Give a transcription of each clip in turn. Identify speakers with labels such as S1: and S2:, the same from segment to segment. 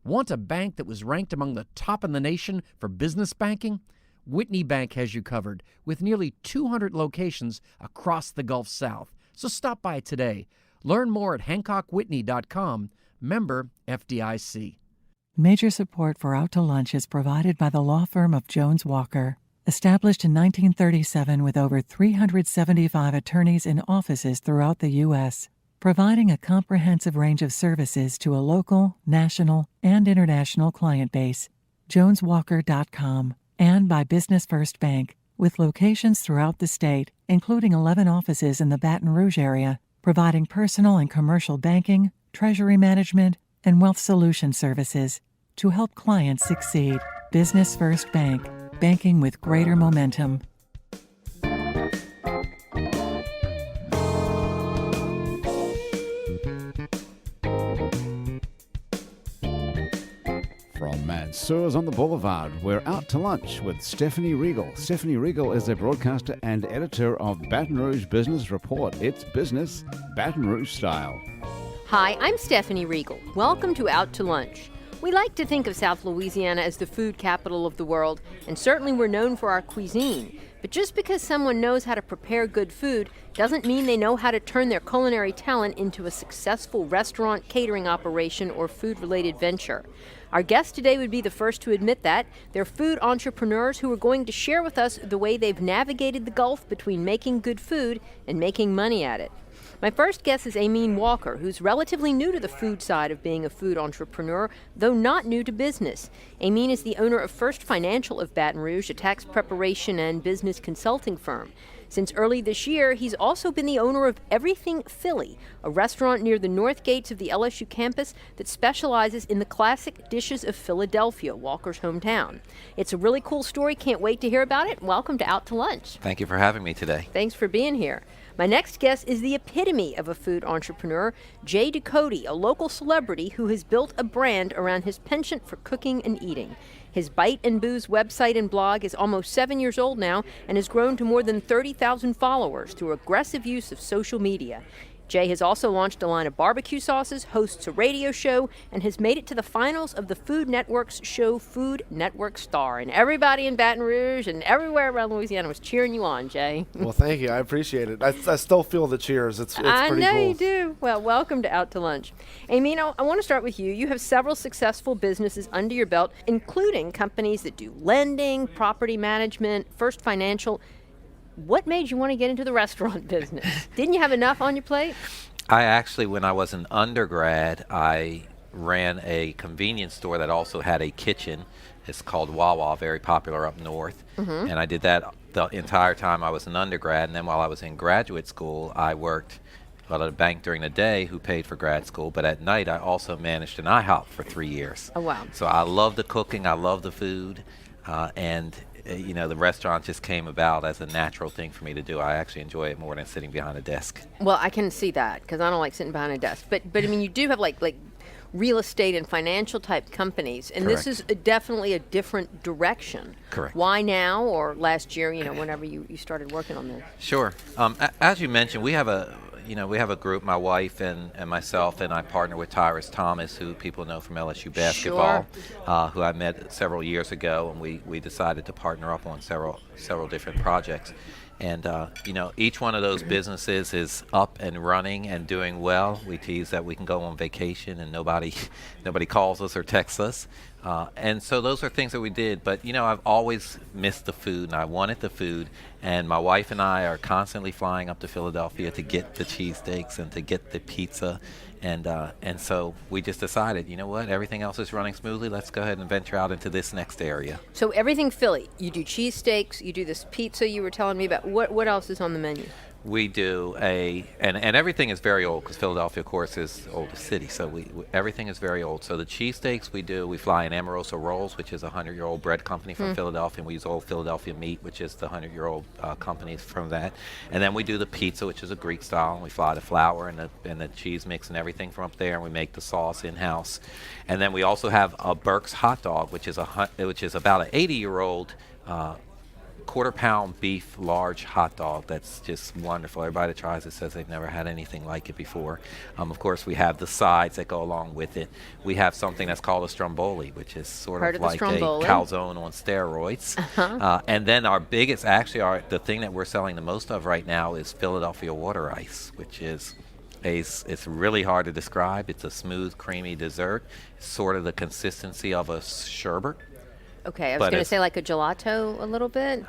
S1: Want a bank that was ranked among the top in the nation for business banking? Whitney Bank has you covered with nearly 200 locations across the Gulf South. So stop by today. Learn more at HancockWhitney.com, member FDIC.
S2: Major support for Out to Lunch is provided by the law firm of Jones Walker. Established in 1937 with over 375 attorneys in offices throughout the U.S., providing a comprehensive range of services to a local, national, and international client base. JonesWalker.com. And by Business First Bank, with locations throughout the state, including 11 offices in the Baton Rouge area, providing personal and commercial banking, treasury management, and wealth solution services to help clients succeed. Business First Bank, banking with greater momentum.
S3: From Mansour's on the Boulevard, we're out to lunch with Stephanie Regal. Stephanie Regal is a broadcaster and editor of Baton Rouge Business Report. It's business, Baton Rouge style.
S4: Hi, I'm Stephanie Regal. Welcome to Out to Lunch. We like to think of South Louisiana as the food capital of the world, and certainly we're known for our cuisine. But just because someone knows how to prepare good food doesn't mean they know how to turn their culinary talent into a successful restaurant, catering operation, or food-related venture. Our guest today would be the first to admit that. They're food entrepreneurs who are going to share with us the way they've navigated the gulf between making good food and making money at it. My first guest is Ameen Walker, who's relatively new to the food side of being a food entrepreneur, though not new to business. Ameen is the owner of First Financial of Baton Rouge, a tax preparation and business consulting firm. Since early this year, he's also been the owner of Everything Philly, a restaurant near the north gates of the LSU campus that specializes in the classic dishes of Philadelphia, Walker's hometown. It's a really cool story. Can't wait to hear about it. Welcome to Out to Lunch.
S5: Thank you for having me today.
S4: Thanks for being here. My next guest is the epitome of a food entrepreneur, Jay Ducote, a local celebrity who has built a brand around his penchant for cooking and eating. His Bite and Booze website and blog is almost 7 years old now and has grown to more than 30,000 followers through aggressive use of social media. Jay has also launched a line of barbecue sauces, hosts a radio show, and has made it to the finals of the Food Network's show Food Network Star. And everybody in Baton Rouge and everywhere around Louisiana was cheering you on, Jay.
S6: Well, thank you. I appreciate it. I still feel the cheers. It's pretty cool.
S4: I know you do. Well, welcome to Out to Lunch. Ameen, I want to start with you. You have several successful businesses under your belt, including companies that do lending, property management, First Financial. What made you want to get into the restaurant business? Didn't you have enough on your plate?
S5: I actually, when I was an undergrad, I ran a convenience store that also had a kitchen. It's called Wawa, very popular up north. Mm-hmm. And I did that the entire time I was an undergrad. And then while I was in graduate school, I worked at a bank during the day who paid for grad school. But at night, I also managed an IHOP for 3 years.
S4: Oh, wow.
S5: So I love the cooking. I love the food. The restaurant just came about as a natural thing for me to do. I actually enjoy it more than sitting behind a desk.
S4: Well, I can see that because I don't like sitting behind a desk. But I mean, you do have like real estate and financial type companies, and
S5: Correct.
S4: This is definitely a different direction.
S5: Correct.
S4: Why now or last year? Whenever you started working on this.
S5: Sure. As you mentioned, we have a group, my wife and myself, and I partner with Tyrus Thomas, who people know from LSU basketball,
S4: Sure.
S5: who I met several years ago, and we decided to partner up on several different projects. And, each one of those businesses is up and running and doing well. We tease that we can go on vacation and nobody calls us or texts us. And so those are things that we did. But, I've always missed the food, and I wanted the food. And my wife and I are constantly flying up to Philadelphia to get the cheesesteaks and to get the pizza. And so we just decided, you know what, everything else is running smoothly. Let's go ahead and venture out into this next area.
S4: So Everything Philly, you do cheesesteaks, you do this pizza you were telling me about. What else is on the menu?
S5: We do and everything is very old because Philadelphia, of course, is the oldest city. So we everything is very old. So the cheesesteaks we fly in Amoroso Rolls, which is a 100-year-old bread company from Philadelphia, and we use old Philadelphia meat, which is the 100-year-old company from that. And then we do the pizza, which is a Greek style, and we fly the flour and the cheese mix and everything from up there, and we make the sauce in-house. And then we also have a Burke's hot dog, which is about an 80-year-old quarter-pound beef large hot dog that's just wonderful. Everybody that tries it says they've never had anything like it before. Of course, we have the sides that go along with it. We have something that's called a stromboli, which is sort of like a calzone on steroids. And then our biggest, actually, the thing that we're selling the most of right now is Philadelphia water ice, which is it's really hard to describe. It's a smooth, creamy dessert, sort of the consistency of a sherbet.
S4: Okay, I was going to say like a gelato a little bit.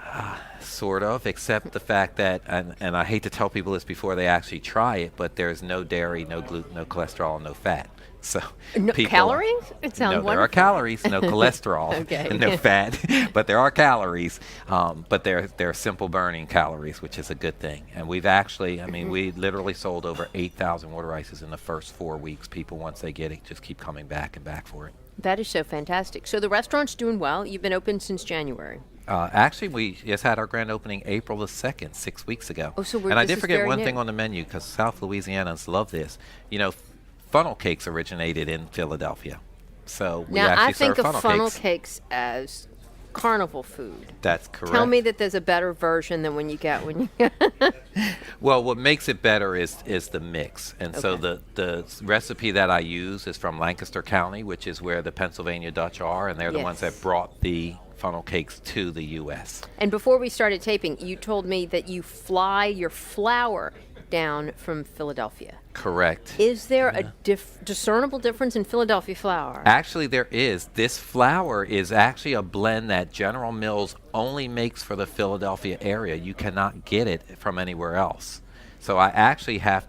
S5: Sort of, except the fact that, and I hate to tell people this before they actually try it, but there's no dairy, no gluten, no cholesterol, no fat. So
S4: no calories? It sounds wonderful.
S5: There are calories, no cholesterol, and no fat, but there are calories. But they're simple burning calories, which is a good thing. And we've actually, we literally sold over 8,000 water ices in the first 4 weeks. People, once they get it, just keep coming back and back for it.
S4: That is so fantastic. So the restaurant's doing well. You've been open since January.
S5: Actually, we just had our grand opening April the 2nd, 6 weeks ago.
S4: Oh, so
S5: and I did forget one thing on the menu, because South Louisianans love this. Funnel cakes originated in Philadelphia. So we
S4: now,
S5: actually
S4: I think
S5: serve
S4: of funnel cakes as carnival food.
S5: That's correct.
S4: Tell me that there's a better version than when you get.
S5: Well, what makes it better is the mix. And so the recipe that I use is from Lancaster County, which is where the Pennsylvania Dutch are, and they're the ones that brought the funnel cakes to the U.S.
S4: And before we started taping, you told me that you fly your flour down from Philadelphia.
S5: Correct.
S4: Is there a discernible difference in Philadelphia flour?
S5: Actually, there is. This flour is actually a blend that General Mills only makes for the Philadelphia area. You cannot get it from anywhere else. So I actually have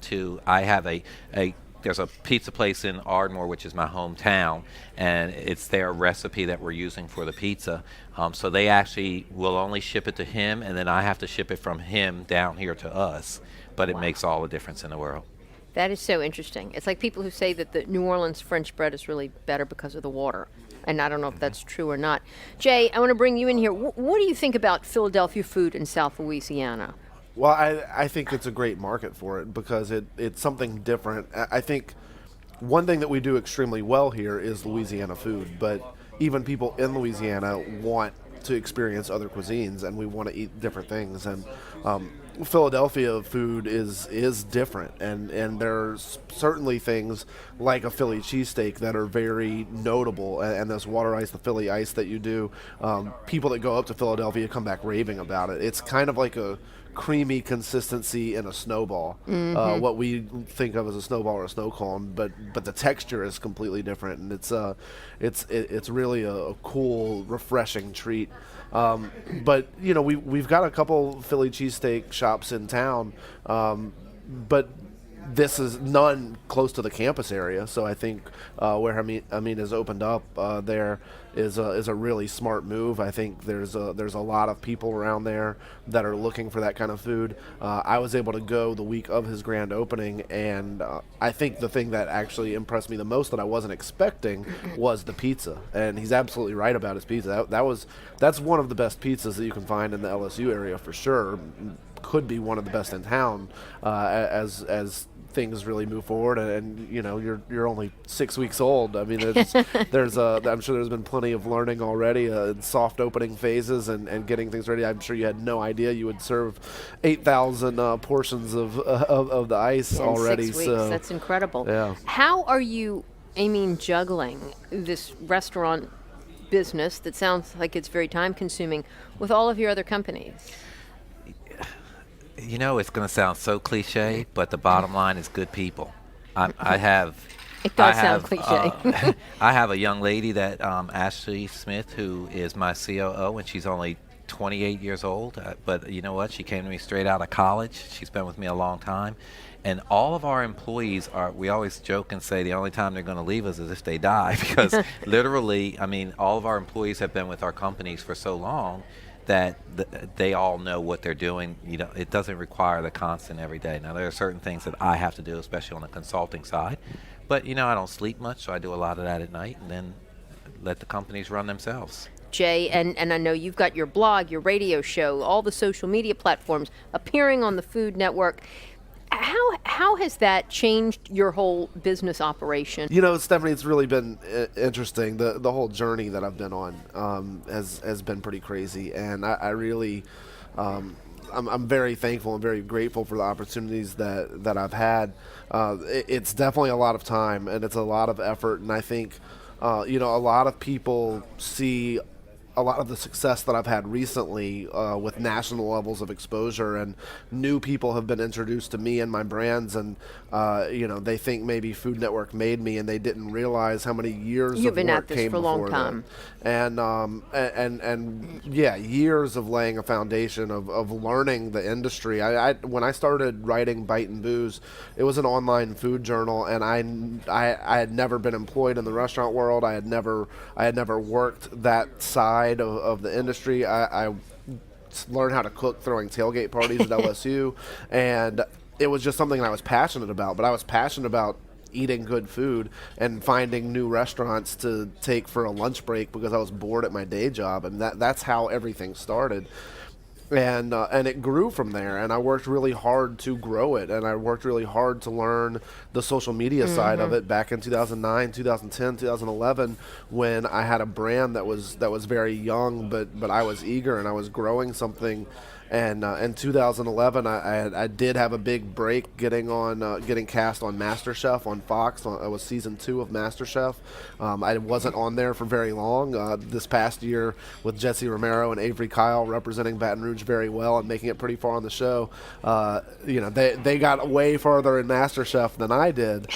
S5: there's a pizza place in Ardmore, which is my hometown, and it's their recipe that we're using for the pizza. So they actually will only ship it to him, and then I have to ship it from him down here to us. But it makes all the difference in the world.
S4: That is so interesting. It's like people who say that the New Orleans French bread is really better because of the water. And I don't know if that's true or not. Jay, I want to bring you in here. What do you think about Philadelphia food in South Louisiana?
S6: Well, I think it's a great market for it because it's something different. I think one thing that we do extremely well here is Louisiana food, but even people in Louisiana want to experience other cuisines, and we want to eat different things. And Philadelphia food is different, and there's certainly things like a Philly cheesesteak that are very notable, and this water ice, the Philly ice that you do, people that go up to Philadelphia come back raving about it. It's kind of like a creamy consistency in a snowball, what we think of as a snowball or a snow cone, but the texture is completely different, and it's really a cool, refreshing treat. But we've got a couple Philly cheesesteak shops in town, but this is none close to the campus area. So I think where Amin has opened up there is a really smart move. I think there's a lot of people around there that are looking for that kind of food. I was able to go the week of his grand opening, and I think the thing that actually impressed me the most that I wasn't expecting was the pizza. And he's absolutely right about his pizza. That's one of the best pizzas that you can find in the LSU area for sure. Could be one of the best in town as things really move forward, and you're only 6 weeks old. I mean, I'm sure there's been plenty of learning already in soft opening phases and getting things ready. I'm sure you had no idea you would serve 8,000 portions of the ice already.
S4: 6 weeks.
S6: So
S4: That's incredible.
S6: Yeah.
S4: How are you, juggling this restaurant business that sounds like it's very time consuming with all of your other companies?
S5: It's going to sound so cliche, but the bottom line is good people. I have.
S4: It does sound cliche.
S5: I have a young lady that Ashley Smith, who is my COO, and she's only 28 years old. But you know what? She came to me straight out of college. She's been with me a long time. And all of our employees we always joke and say the only time they're going to leave us is if they die, because literally, all of our employees have been with our companies for so long that they all know what they're doing. It doesn't require the constant every day. Now, there are certain things that I have to do, especially on the consulting side. But, I don't sleep much, so I do a lot of that at night and then let the companies run themselves.
S4: Jay, and I know you've got your blog, your radio show, all the social media platforms, appearing on the Food Network. How how has that changed your whole business operation?
S6: You know, Stephanie, it's really been interesting. The whole journey that I've been on has been pretty crazy, and I really I'm very thankful and very grateful for the opportunities that I've had. It's definitely a lot of time and it's a lot of effort, and I think a lot of people see a lot of the success that I've had recently with national levels of exposure, and new people have been introduced to me and my brands, and they think maybe Food Network made me, and they didn't realize how many years
S4: You've
S6: of
S4: been
S6: work
S4: at this
S6: came
S4: for a long
S6: before
S4: time.
S6: them. And yeah, years of laying a foundation of learning the industry. When I started writing Bite and Booze, it was an online food journal, and I had never been employed in the restaurant world. I had never worked that side of the industry. I learned how to cook throwing tailgate parties at LSU, and it was just something I was passionate about. But I was passionate about eating good food and finding new restaurants to take for a lunch break because I was bored at my day job, and that's how everything started. And it grew from there, and I worked really hard to grow it, and I worked really hard to learn the social media side of it back in 2009, 2010, 2011, when I had a brand that was very young, but I was eager and I was growing something. And in 2011, I did have a big break getting cast on MasterChef on Fox. It was season 2 of MasterChef. I wasn't on there for very long. This past year, with Jesse Romero and Avery Kyle representing Baton Rouge very well and making it pretty far on the show, they got way farther in MasterChef than I did.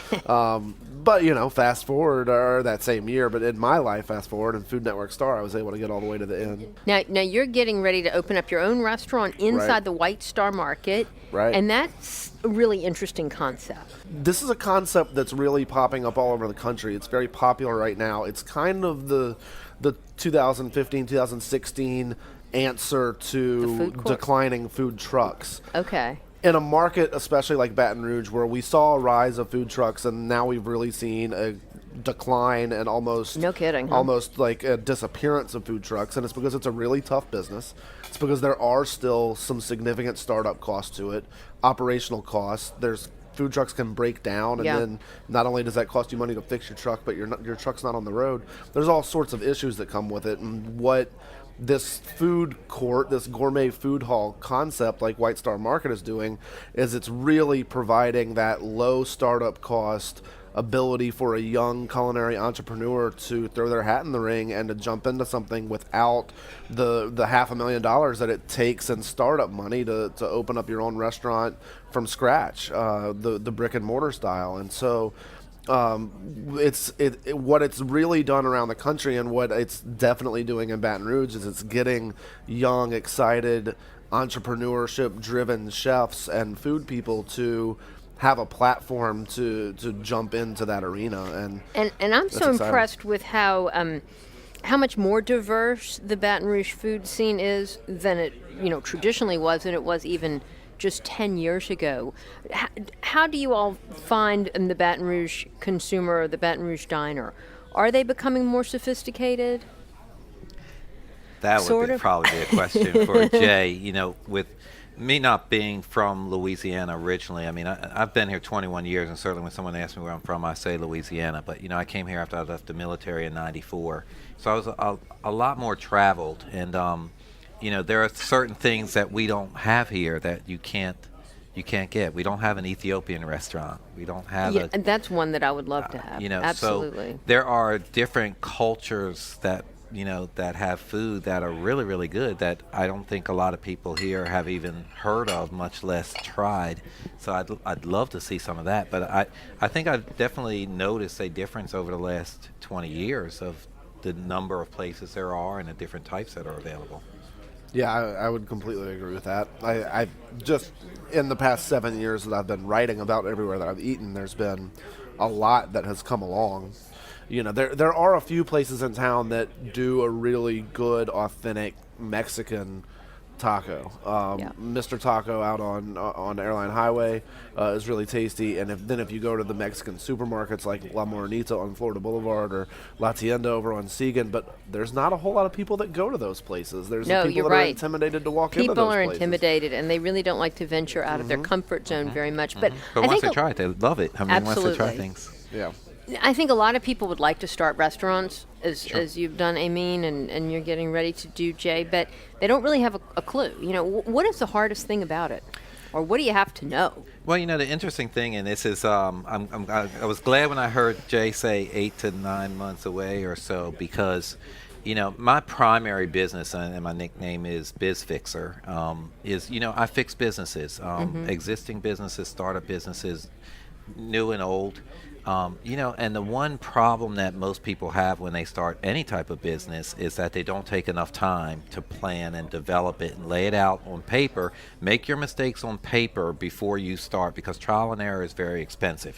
S6: But, fast forward, or that same year, but in my life, fast forward, and Food Network Star, I was able to get all the way to the end.
S4: Now you're getting ready to open up your own restaurant inside
S6: Right.
S4: the White Star Market.
S6: Right.
S4: And that's a really interesting concept.
S6: This is a concept that's really popping up all over the country. It's very popular right now. It's kind of the 2015, 2016 answer
S4: The
S6: to
S4: food court.
S6: declining food trucks.
S4: Okay.
S6: In a market, especially like Baton Rouge, where we saw a rise of food trucks, and now we've really seen a decline and almost
S4: No kidding, huh?
S6: almost like a disappearance of food trucks, and it's because it's a really tough business. It's because there are still some significant startup costs to it, operational costs. There's food trucks can break down, and
S4: Yeah.
S6: then not only does that cost you money to fix your truck, but your truck's not on the road. There's all sorts of issues that come with it, and what this food court, this gourmet food hall concept like White Star Market is doing is it's really providing that low startup cost ability for a young culinary entrepreneur to throw their hat in the ring and to jump into something without the $500,000 that it takes in startup money to open up your own restaurant from scratch, the brick and mortar style. And so what it's really done around the country, and what it's definitely doing in Baton Rouge, is it's getting young, excited, entrepreneurship-driven chefs and food people to have a platform to jump into that arena.
S4: And I'm
S6: that's
S4: so
S6: exciting.
S4: impressed with how much more diverse the Baton Rouge food scene is than it traditionally was, and it was even just 10 years ago. How do you all find in the Baton Rouge consumer, or the Baton Rouge diner? Are they becoming more sophisticated?
S5: That
S4: Sort
S5: would
S4: of.
S5: probably be a question for Jay. With me not being from Louisiana originally, I mean, I've been here 21 years, and certainly when someone asks me where I'm from, I say Louisiana. But, I came here after I left the military in '94. So I was a lot more traveled. And, there are certain things that we don't have here that you can't get. We don't have an Ethiopian restaurant. We don't have
S4: Yeah, and that's one that I would love to have. Absolutely.
S5: So there are different cultures that that have food that are really, really good that I don't think a lot of people here have even heard of, much less tried. So I'd love to see some of that. But I think I've definitely noticed a difference over the last 20 years of the number of places there are and the different types that are available.
S6: Yeah, I would completely agree with that. I just, in the past 7 years that I've been writing about everywhere that I've eaten, there's been a lot that has come along. There are a few places in town that do a really good, authentic Mexican Taco. Mr. Taco out on Airline Highway is really tasty. And if you go to the Mexican supermarkets like La Morenita on Florida Boulevard or La Tienda over on Segan, but there's not a whole lot of people that go to those places. There's
S4: No,
S6: people
S4: you're
S6: that are
S4: right.
S6: intimidated to walk into those
S4: People are
S6: places.
S4: intimidated, and they really don't like to venture out of their comfort zone very much. But
S5: But
S4: I
S5: once
S4: think
S5: they try it, they love it. I mean, once they try
S4: Absolutely.
S5: things.
S6: Yeah.
S4: I think a lot of people would like to start restaurants, as you've done, Amin, and you're getting ready to do, Jay, but they don't really have a clue. You know, what is the hardest thing about it? Or what do you have to know?
S5: Well, you know, the interesting thing, and this is, I was glad when I heard Jay say 8 to 9 months away or so, because, you know, my primary business, and my nickname is Biz Fixer, is, you know, I fix businesses, existing businesses, startup businesses, new and old. You know, and the one problem that most people have when they start any type of business is that they don't take enough time to plan and develop it and lay it out on paper. Make your mistakes on paper before you start, because trial and error is very expensive.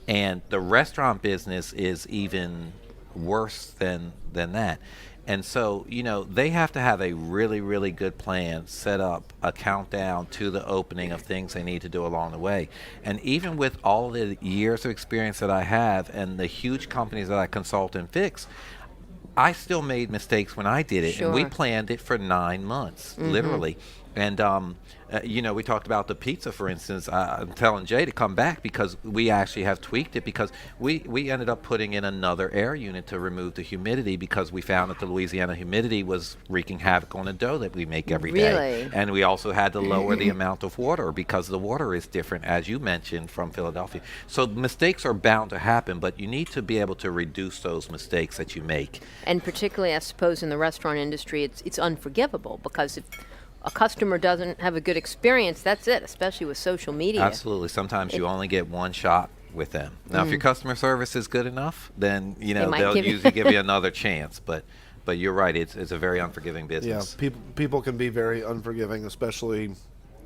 S5: And the restaurant business is even worse than that. And so, you know, they have to have a really, really good plan, set up a countdown to the opening of things they need to do along the way. And even with all the years of experience that I have and the huge companies that I consult and fix, I still made mistakes when I did it. And we
S4: Sure.
S5: planned it for 9 months, literally. And, you know, we talked about the pizza, for instance. I'm telling Jay to come back because we actually have tweaked it, because we ended up putting in another air unit to remove the humidity, because we found that the Louisiana humidity was wreaking havoc on the dough that we make every day.
S4: Really?
S5: And we also had to lower the amount of water, because the water is different, as you mentioned, from Philadelphia. So mistakes are bound to happen, but you need to be able to reduce those mistakes that you make.
S4: And particularly, I suppose, in the restaurant industry, it's unforgivable, because if a customer doesn't have a good experience, that's it, especially with social media.
S5: Absolutely. Sometimes you only get one shot with them. Now, if your customer service is good enough, then, you know,
S4: might
S5: they'll
S4: give you-
S5: usually give you another chance. But you're right. It's a very unforgiving
S6: Yeah,
S5: business.
S6: people can be very unforgiving, especially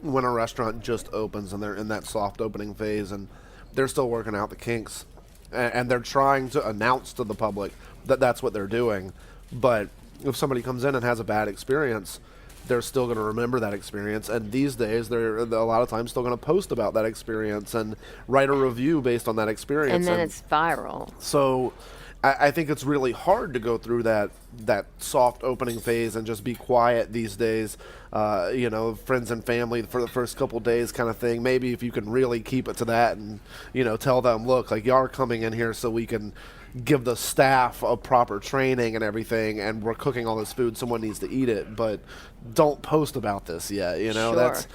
S6: when a restaurant just opens and they're in that soft opening phase and they're still working out the kinks, and they're trying to announce to the public that that's what they're doing. But if somebody comes in and has a bad experience, they're still going to remember that experience, and these days they're a lot of times still going to post about that experience and write a review based on that experience.
S4: And then it's viral.
S6: So I think it's really hard to go through that soft opening phase and just be quiet these days. You know, friends and family for the first couple days kind of thing. Maybe if you can really keep it to that and, you know, tell them, look, like, y'all are coming in here so we can give the staff a proper training and everything, and we're cooking all this food, someone needs to eat it, but don't post about this yet. You know,
S4: Sure.
S6: that's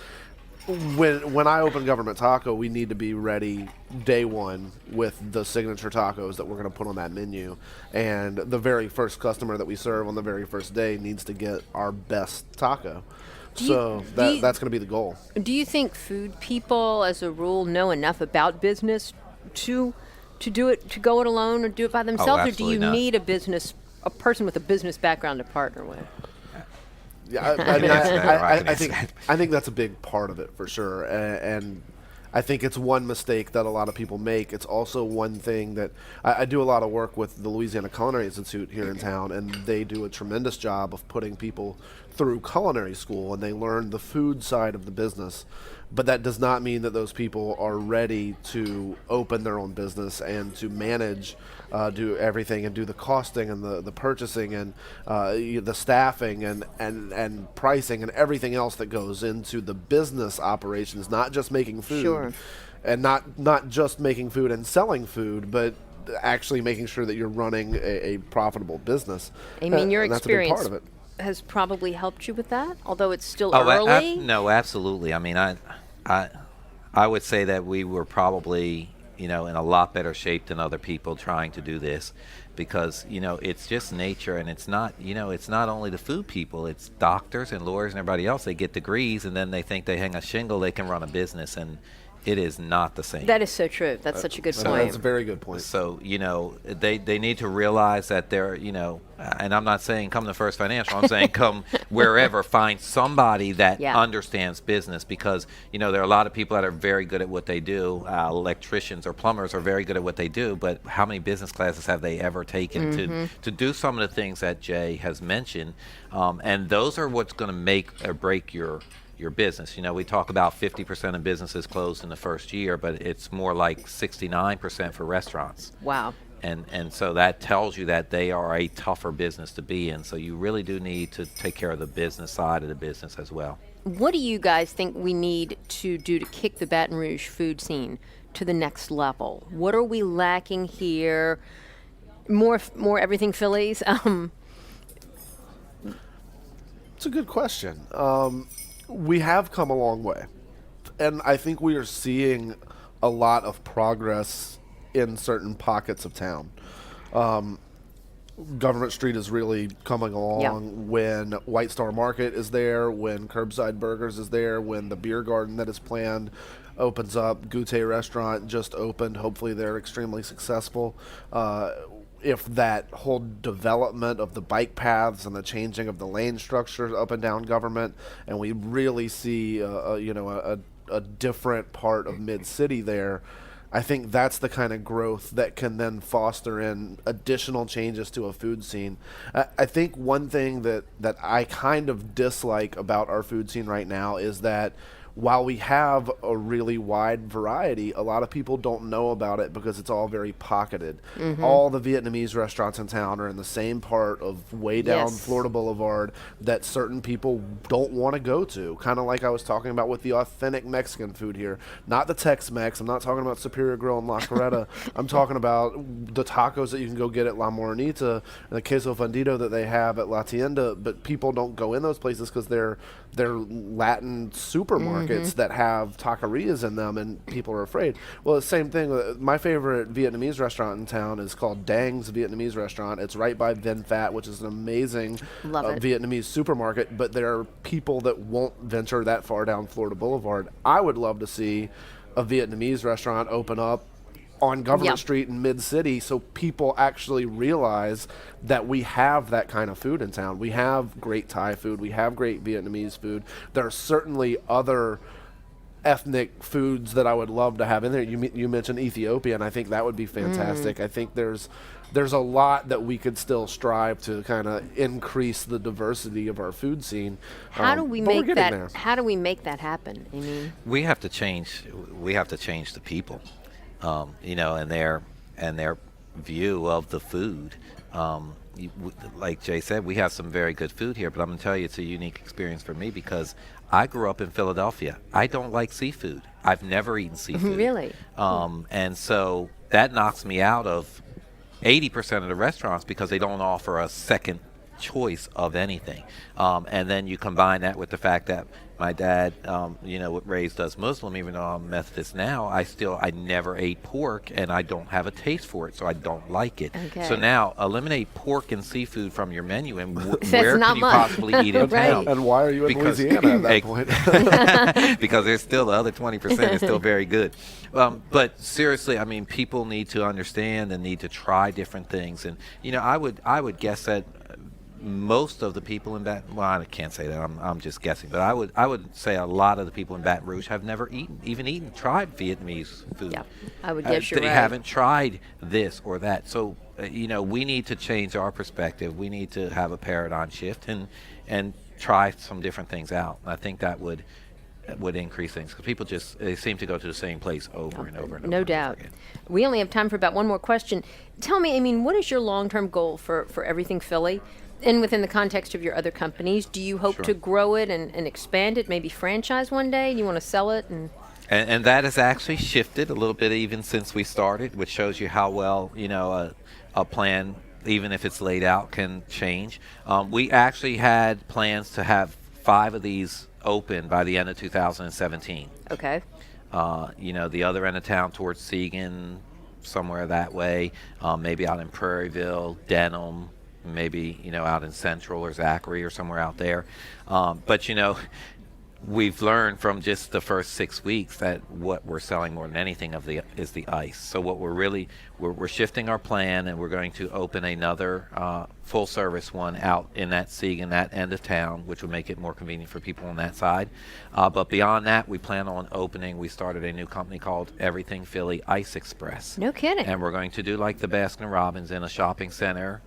S6: when I open Government Taco, we need to be ready day one with the signature tacos that we're going to put on that menu. And the very first customer that we serve on the very first day needs to get our best taco. That's going to be the goal.
S4: Do you think food people, as a rule, know enough about business to do it, to go it alone or do it by themselves, or do
S5: absolutely
S4: you
S5: not.
S4: need a person with a business background to partner with?
S6: Yeah, I mean,
S5: That's better. I can
S6: I
S5: answer
S6: think
S5: that.
S6: I think that's a big part of it for sure, and I think it's one mistake that a lot of people make. It's also one thing that I do a lot of work with the Louisiana Culinary Institute here in town, and they do a tremendous job of putting people through culinary school, and they learn the food side of the business. But that does not mean that those people are ready to open their own business and to manage, do everything, and do the costing and the purchasing and the staffing and pricing and everything else that goes into the business operations, not just making food.
S4: Sure.
S6: And not just making food and selling food, but actually making sure that you're running a profitable business.
S4: I mean, your
S6: And that's a big
S4: experience
S6: part of it.
S4: has probably helped you with that, although it's still
S5: Oh,
S4: early.
S5: no, absolutely. I mean, I would say that we were probably, you know, in a lot better shape than other people trying to do this, because, you know, it's just nature, and it's not, you know, it's not only the food people, it's doctors and lawyers and everybody else. They get degrees, and then they think they hang a shingle, they can run a business, and It is not the same.
S4: That is so true. That's such a good
S6: That's
S4: point.
S6: a very good point.
S5: So, they need to realize that they're, and I'm not saying come to First Financial, I'm saying come wherever, find somebody that understands business, because, there are a lot of people that are very good at what they do. Electricians or plumbers are very good at what they do, but how many business classes have they ever taken to do some of the things that Jay has mentioned? And those are what's going to make or break your business. We talk about 50% of businesses closed in the first year, but it's more like 69% for restaurants.
S4: Wow.
S5: And so that tells you that they are a tougher business to be in. So you really do need to take care of the business side of the business as well.
S4: What do you guys think we need to do to kick the Baton Rouge food scene to the next level? What are we lacking here? More everything Phillies?
S6: It's a good question. We have come a long way, and I think we are seeing a lot of progress in certain pockets of town. Government Street is really coming along when White Star Market is there, when Curbside Burgers is there, when the beer garden that is planned opens up. Goûter Restaurant just opened. Hopefully they're extremely successful. If that whole development of the bike paths and the changing of the lane structures up and down Government, and we really see a different part of Mid-City there, I think that's the kind of growth that can then foster in additional changes to a food scene. I think one thing that I kind of dislike about our food scene right now is that while we have a really wide variety, a lot of people don't know about it because it's all very pocketed. All the Vietnamese restaurants in town are in the same part of way down Florida Boulevard that certain people don't want to go to. Kind of like I was talking about with the authentic Mexican food here. Not the Tex-Mex. I'm not talking about Superior Grill and La Coretta. I'm talking about the tacos that you can go get at La Morenita and the queso fundido that they have at La Tienda, but people don't go in those places because they're Latin supermarkets that have taquerias in them, and people are afraid. Well, the same thing. My favorite Vietnamese restaurant in town is called Dang's Vietnamese Restaurant. It's right by Vin Phat, which is an amazing Vietnamese supermarket, but there are people that won't venture that far down Florida Boulevard. I would love to see a Vietnamese restaurant open up on Government Street in Mid-City, so people actually realize that we have that kind of food in town. We have great Thai food. We have great Vietnamese food. There are certainly other ethnic foods that I would love to have in there. You mentioned Ethiopia, and I think that would be fantastic. I think there's a lot that we could still strive to kind of increase the diversity of our food scene.
S4: How do we make that?
S6: There.
S4: How do we make that happen? I mean,
S5: we have to change the people. And their view of the food. Like Jay said, we have some very good food here, but I'm going to tell you it's a unique experience for me because I grew up in Philadelphia. I don't like seafood. I've never eaten seafood.
S4: Really?
S5: And so that knocks me out of 80% of the restaurants because they don't offer a second choice of anything. And then you combine that with the fact that my dad, raised us Muslim, even though I'm Methodist now, I never ate pork, and I don't have a taste for it, so I don't like it.
S4: Okay.
S5: So now, eliminate pork and seafood from your menu, and
S4: That's
S5: where
S4: not
S5: can you
S4: much.
S5: possibly eat in town?
S6: And why are you in Louisiana at that point?
S5: Because there's still the other 20% is still very good. But seriously, I mean, people need to understand and need to try different things. And, I would guess that most of the people in Baton, well, I can't say that. I'm just guessing, but I would say a lot of the people in Baton Rouge have never tried Vietnamese food.
S4: Yeah, I would guess you're
S5: they
S4: right.
S5: haven't tried this or that. So we need to change our perspective. We need to have a paradigm shift and try some different things out. I think that would increase things because people they seem to go to the same place over and over and over.
S4: No doubt. We only have time for about one more question. Tell me, what is your long-term goal for Everything Philly? And within the context of your other companies, do you hope to grow it and expand it, maybe franchise one day? Do you want to sell it?
S5: And that has actually shifted a little bit even since we started, which shows you how well, a plan, even if it's laid out, can change. We actually had plans to have 5 of these open by the end of 2017.
S4: Okay.
S5: The other end of town towards Seagan, somewhere that way, maybe out in Prairieville, Denham, maybe out in Central or Zachary or somewhere out there. But we've learned from just the first 6 weeks that what we're selling more than anything is the ice. So what we're shifting our plan, and we're going to open another full service one out in that end of town, which would make it more convenient for people on that side. But beyond that, we started a new company called Everything Philly Ice Express.
S4: No kidding.
S5: And we're going to do like the Baskin Robbins in a shopping center,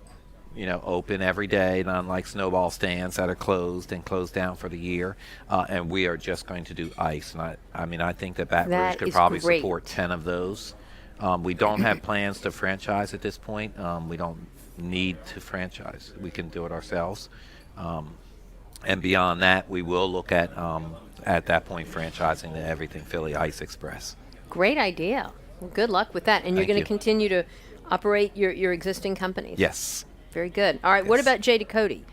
S5: open every day, not unlike snowball stands that are closed down for the year. And we are just going to do ice. And I think that Baton Rouge could probably support 10 of those. We don't have plans to franchise at this point. We don't need to franchise. We can do it ourselves. And beyond that, we will look at that point, franchising the Everything Philly Ice Express.
S4: Great idea. Well, good luck with that. And you're going to continue to operate your existing companies?
S5: Yes.
S4: Very good. All right.
S5: Yes.
S4: What about J. Ducote?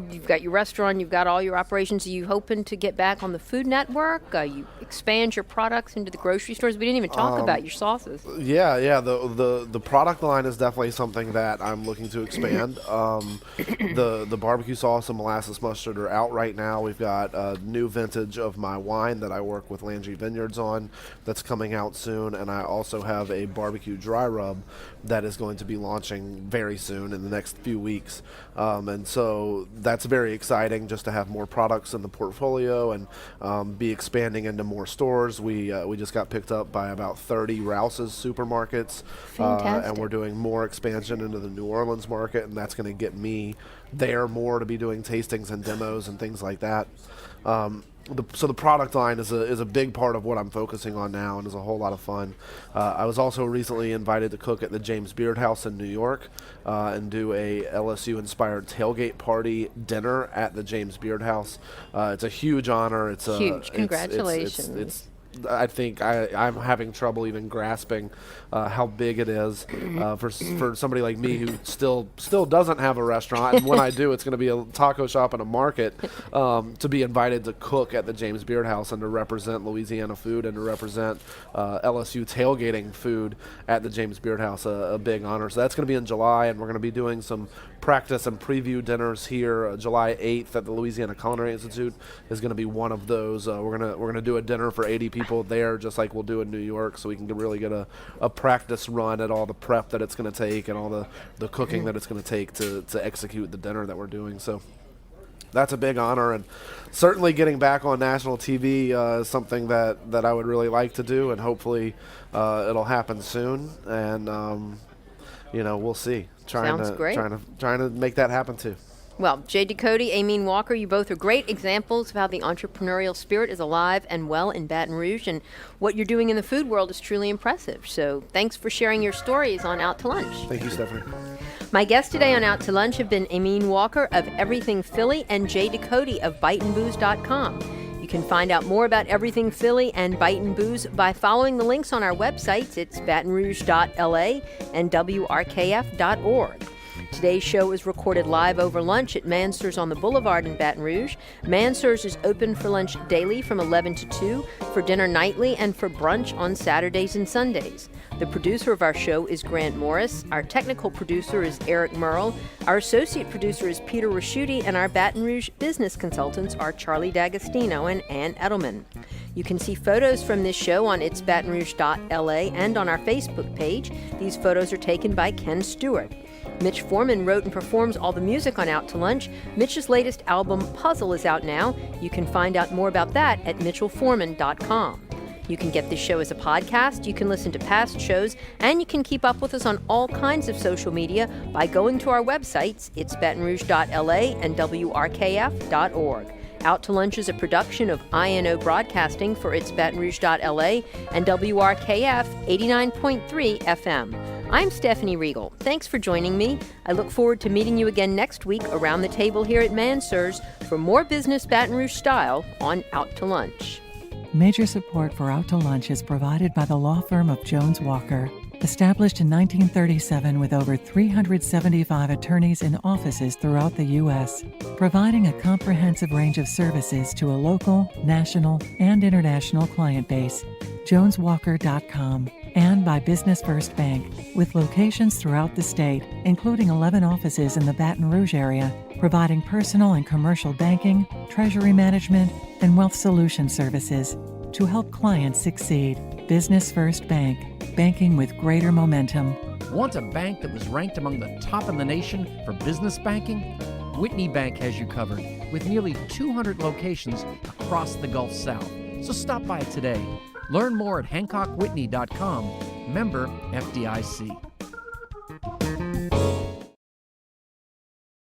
S4: You've got your restaurant, you've got all your operations. Are you hoping to get back on the Food Network? You expand your products into the grocery stores? We didn't even talk about your sauces.
S6: Yeah. The product line is definitely something that I'm looking to expand. The barbecue sauce and molasses mustard are out right now. We've got a new vintage of my wine that I work with Landry Vineyards on that's coming out soon, and I also have a barbecue dry rub that is going to be launching very soon in the next few weeks. And so that's very exciting, just to have more products in the portfolio and be expanding into more stores. We just got picked up by about 30 Rouse's supermarkets.
S4: Fantastic.
S6: And we're doing more expansion into the New Orleans market, and that's going to get me there more to be doing tastings and demos and things like that. So the product line is a big part of what I'm focusing on now, and is a whole lot of fun. I was also recently invited to cook at the James Beard House in New York and do a LSU-inspired tailgate party dinner at the James Beard House. It's a huge honor. It's
S4: huge. Congratulations.
S6: It's I think I'm having trouble even grasping how big it is for somebody like me who still doesn't have a restaurant, and when I do, it's going to be a taco shop and a market. To be invited to cook at the James Beard House and to represent Louisiana food and to represent LSU tailgating food at the James Beard House, a big honor. So that's going to be in July, and we're going to be doing some practice and preview dinners here. July 8th at the Louisiana Culinary Institute is going to be one of those. We're gonna do a dinner for 80 people there, just like we'll do in New York, so we can really get a practice run at all the prep that it's going to take and all the cooking that it's going to take to execute the dinner that we're doing. So that's a big honor, and certainly getting back on national TV is something that I would really like to do, and hopefully it'll happen soon. And we'll see.
S4: Sounds great.
S6: Trying to make that happen too.
S4: Well, J. Ducote, Amine Walker, you both are great examples of how the entrepreneurial spirit is alive and well in Baton Rouge, and what you're doing in the food world is truly impressive. So thanks for sharing your stories on Out to Lunch.
S6: Thank you, Stephanie.
S4: My guests today on Out to Lunch have been Amine Walker of Everything Philly and J. Ducote of BiteandBooze.com. You can find out more about Everything Philly and Bite and Booze by following the links on our websites. It's batonrouge.la and wrkf.org. Today's show is recorded live over lunch at Mansur's on the Boulevard in Baton Rouge. Mansur's is open for lunch daily from 11 to 2, for dinner nightly, and for brunch on Saturdays and Sundays. The producer of our show is Grant Morris. Our technical producer is Eric Merle. Our associate producer is Peter Raschuti, and our Baton Rouge business consultants are Charlie D'Agostino and Ann Edelman. You can see photos from this show on itsbatonrouge.la and on our Facebook page. These photos are taken by Ken Stewart. Mitch Foreman wrote and performs all the music on Out to Lunch. Mitch's latest album, Puzzle, is out now. You can find out more about that at mitchellforeman.com. You can get this show as a podcast, you can listen to past shows, and you can keep up with us on all kinds of social media by going to our websites, itsbatonrouge.la and wrkf.org. Out to Lunch is a production of INO Broadcasting for itsbatonrouge.la and WRKF 89.3 FM. I'm Stephanie Riegel. Thanks for joining me. I look forward to meeting you again next week around the table here at Mansur's for more business Baton Rouge style on Out to Lunch.
S2: Major support for Out to Lunch is provided by the law firm of Jones Walker. Established in 1937 with over 375 attorneys in offices throughout the U.S., providing a comprehensive range of services to a local, national, and international client base. JonesWalker.com. And by Business First Bank, with locations throughout the state, including 11 offices in the Baton Rouge area, providing personal and commercial banking, treasury management, and wealth solution services to help clients succeed. Business First Bank, banking with greater momentum.
S1: Want a bank that was ranked among the top in the nation for business banking? Whitney Bank has you covered with nearly 200 locations across the Gulf South. So stop by today. Learn more at HancockWhitney.com. Member FDIC.